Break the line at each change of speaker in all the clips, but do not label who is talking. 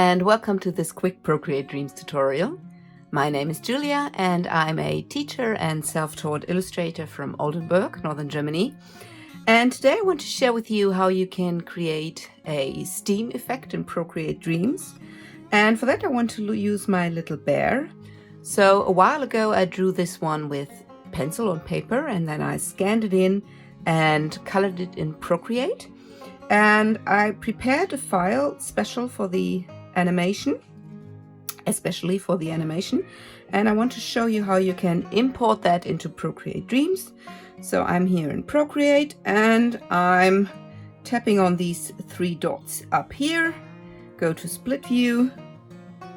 and welcome to this quick Procreate Dreams tutorial. My name is Julia and I'm a teacher and self-taught illustrator from Oldenburg, Northern Germany. And today I want to share with you how you can create a steam effect in Procreate Dreams. And for that I want to use my little bear. So a while ago I drew this one with pencil on paper and then I scanned it in and colored it in Procreate. And I prepared a file special for the animation, especially for the animation. And I want to show you how you can import that into Procreate Dreams. So I'm here in Procreate and I'm tapping on these three dots up here. Go to Split View,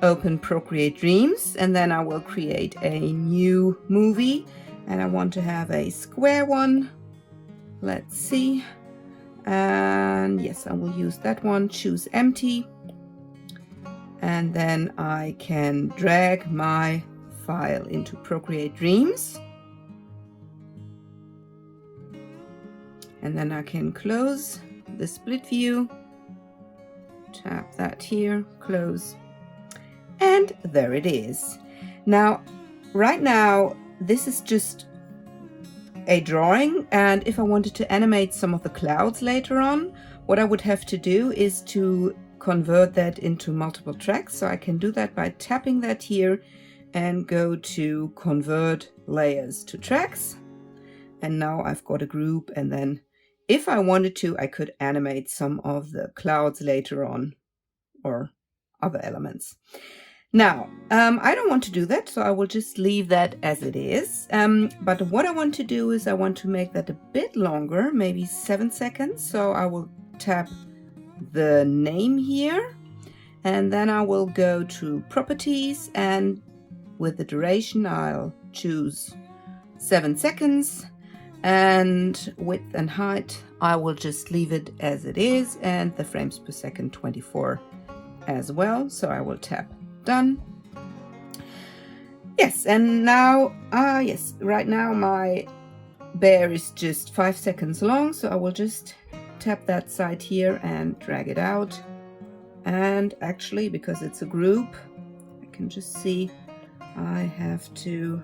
open Procreate Dreams, and then I will create a new movie. And I want to have a square one. Let's see. And yes, I will use that one. Choose empty. And then I can drag my file into Procreate Dreams. And then I can close the split view. Tap that here, close. And there it is. Now, right now, this is just a drawing, and if I wanted to animate some of the clouds later on, what I would have to do is to convert that into multiple tracks. So I can do that by tapping that here and go to convert layers to tracks. And now I've got a group, and then if I wanted to, I could animate some of the clouds later on or other elements. Now, I don't want to do that, so I will just leave that as it is. But what I want to do is I want to make that a bit longer, maybe 7 seconds. So I will tap the name here, and then I will go to Properties, and with the duration, I'll choose 7 seconds. And width and height, I will just leave it as it is, and the frames per second 24 as well. So I will tap done. Yes, and now, yes, right now my bear is just 5 seconds long, so I will just tap that side here and drag it out. And actually, because it's a group, I can just see I have to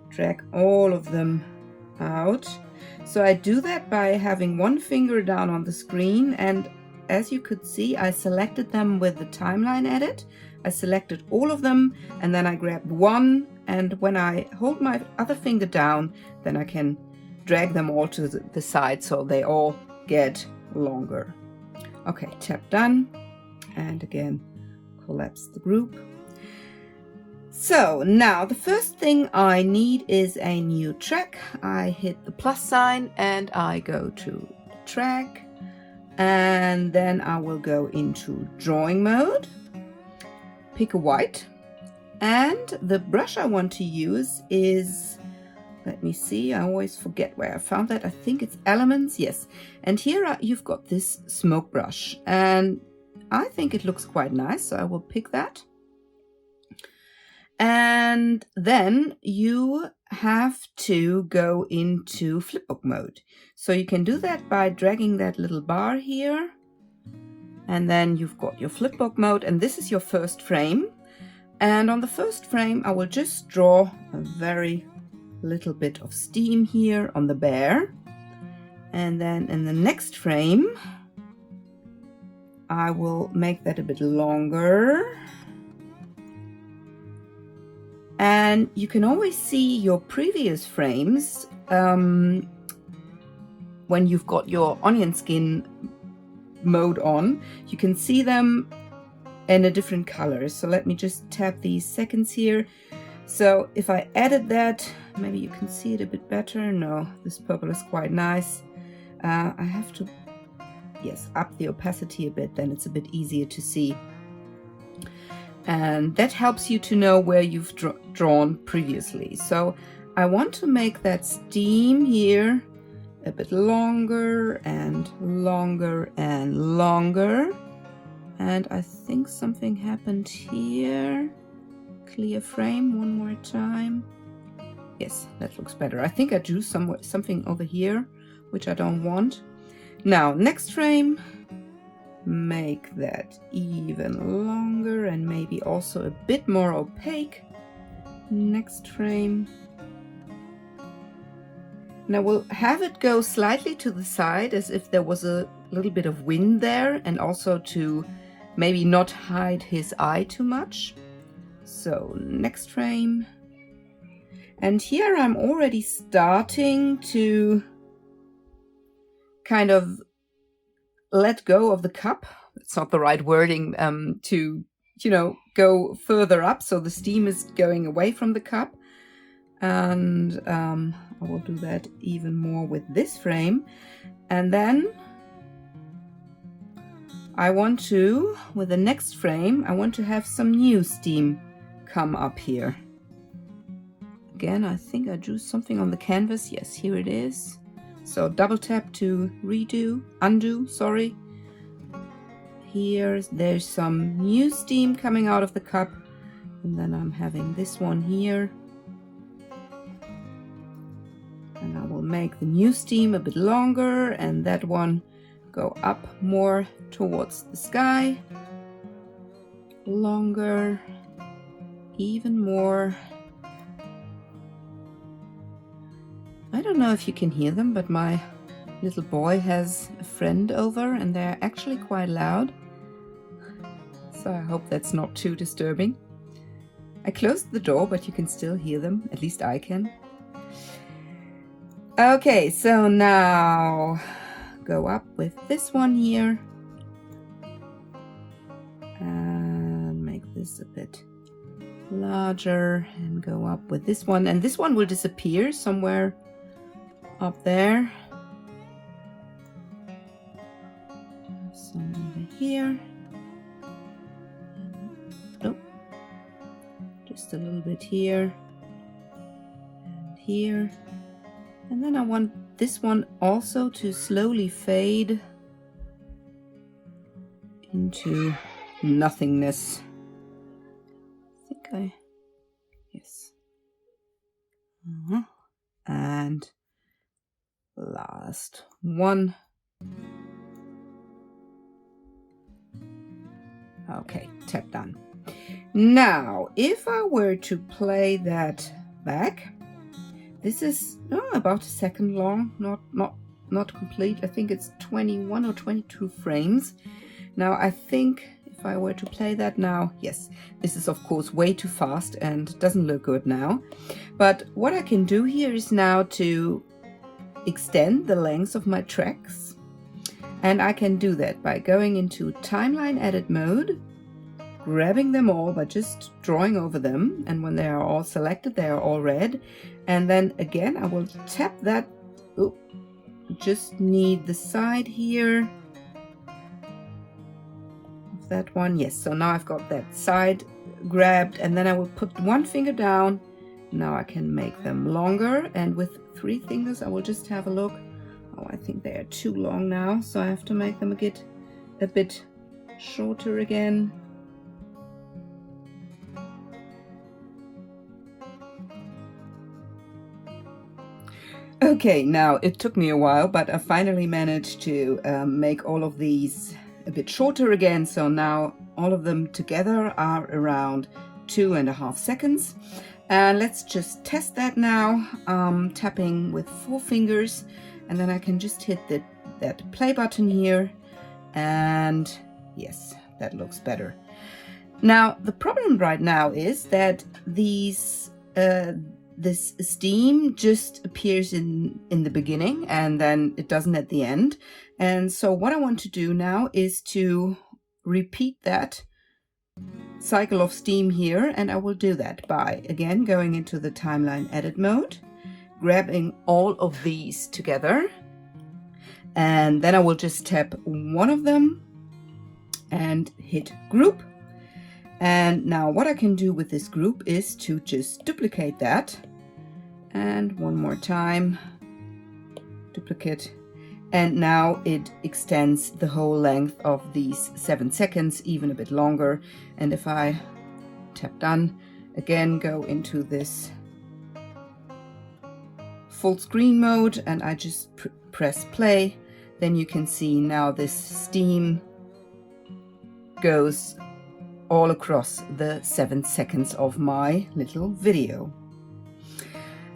drag all of them out. So I do that by having one finger down on the screen, and as you could see, I selected them with the timeline edit. I selected all of them, and then I grabbed one, and when I hold my other finger down, then I can drag them all to the side so they all get longer. Okay, tap done, and again collapse the group. So now the first thing I need is a new track. I hit the plus sign and I go to track, and then I will go into drawing mode. Pick a white, and the brush I want to use is, let me see, I always forget where I found that. I think it's Elements, yes. And here you've got this smoke brush, and I think it looks quite nice, so I will pick that. And then you have to go into flipbook mode. So you can do that by dragging that little bar here. And then you've got your flipbook mode, and this is your first frame. And on the first frame, I will just draw a very little bit of steam here on the bear. And then in the next frame, I will make that a bit longer. And you can always see your previous frames when you've got your onion skin mode on. You can see them in a different color. So let me just tap these seconds here. So if I added that, maybe you can see it a bit better. No, this purple is quite nice. I have to, yes, up the opacity a bit, then it's a bit easier to see. And that helps you to know where you've drawn previously. So I want to make that steam here a bit longer and longer and longer. And I think something happened here. Clear frame one more time. Yes, that looks better. I think I drew something over here, which I don't want. Now, next frame. make that even longer and maybe also a bit more opaque. Next frame. Now we'll have it go slightly to the side as if there was a little bit of wind there, and also to maybe not hide his eye too much. So next frame. And here I'm already starting to kind of let go of the cup. It's not the right wording, to, you know, go further up. So the steam is going away from the cup. And I will do that even more with this frame. And then I want to, with the next frame, I want to have some new steam come up here. Again, I think I drew something on the canvas. Yes, here it is. So double tap to undo, sorry. Here, there's some new steam coming out of the cup. And then I'm having this one here. And I will make the new steam a bit longer and that one go up more towards the sky. Longer, even more. I don't know if you can hear them, but my little boy has a friend over and they're actually quite loud. So I hope that's not too disturbing. I closed the door, but you can still hear them, at least I can. Okay, so now go up with this one here and make this a bit larger and go up with this one, and this one will disappear somewhere up there. Some over here. Oh, just a little bit here and here. And then I want this one also to slowly fade into nothingness. Yes. And last one. Okay, tap done. Now, if I were to play that back, this is about a second long, not complete. I think it's 21 or 22 frames. Now I think if I were to play that now, yes, this is of course way too fast and doesn't look good now. But what I can do here is now to extend the length of my tracks. And I can do that by going into timeline edit mode, grabbing them all by just drawing over them, and when they are all selected they are all red. And then again I will tap that. Oh, just need the side here of that one. Yes, so now I've got that side grabbed, and then I will put one finger down. Now I can make them longer, and with 3 fingers I will just have a look. Oh, I think they are too long now, so I have to make them a bit shorter again. Okay, now it took me a while, but I finally managed to make all of these a bit shorter again. So now all of them together are around 2.5 seconds. And let's just test that now, tapping with 4 fingers, and then I can just hit that play button here, and yes, that looks better. Now the problem right now is that these this steam just appears in the beginning and then it doesn't at the end. And so what I want to do now is to repeat that cycle of steam here, and I will do that by again going into the timeline edit mode, grabbing all of these together, and then I will just tap one of them and hit group. And now what I can do with this group is to just duplicate that, and one more time, duplicate, and now it extends the whole length of these 7 seconds, even a bit longer. And if I tap done, again go into this full screen mode and I just press play, then you can see now this steam goes all across the 7 seconds of my little video.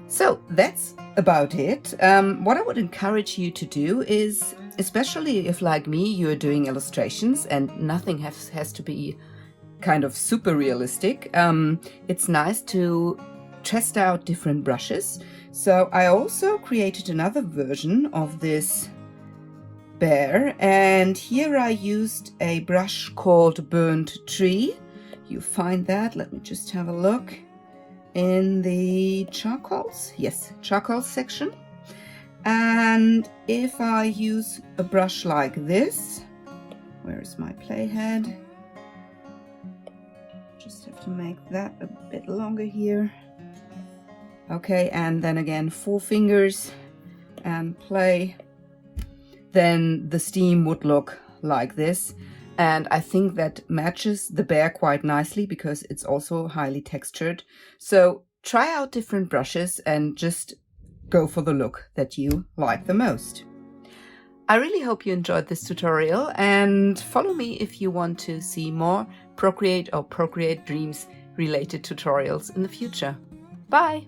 So that's about it. What I would encourage you to do is, especially if like me you're doing illustrations and nothing has to be kind of super realistic, it's nice to test out different brushes. So I also created another version of this bear, and here I used a brush called Burnt Tree. You find that, let me just have a look, in the charcoals, yes, charcoal section. And if I use a brush like this, where is my playhead? Just have to make that a bit longer here. Okay, and then again 4 fingers and play, then the steam would look like this. And I think that matches the bear quite nicely because it's also highly textured. So try out different brushes and just go for the look that you like the most. I really hope you enjoyed this tutorial, and follow me if you want to see more Procreate or Procreate Dreams related tutorials in the future. Bye!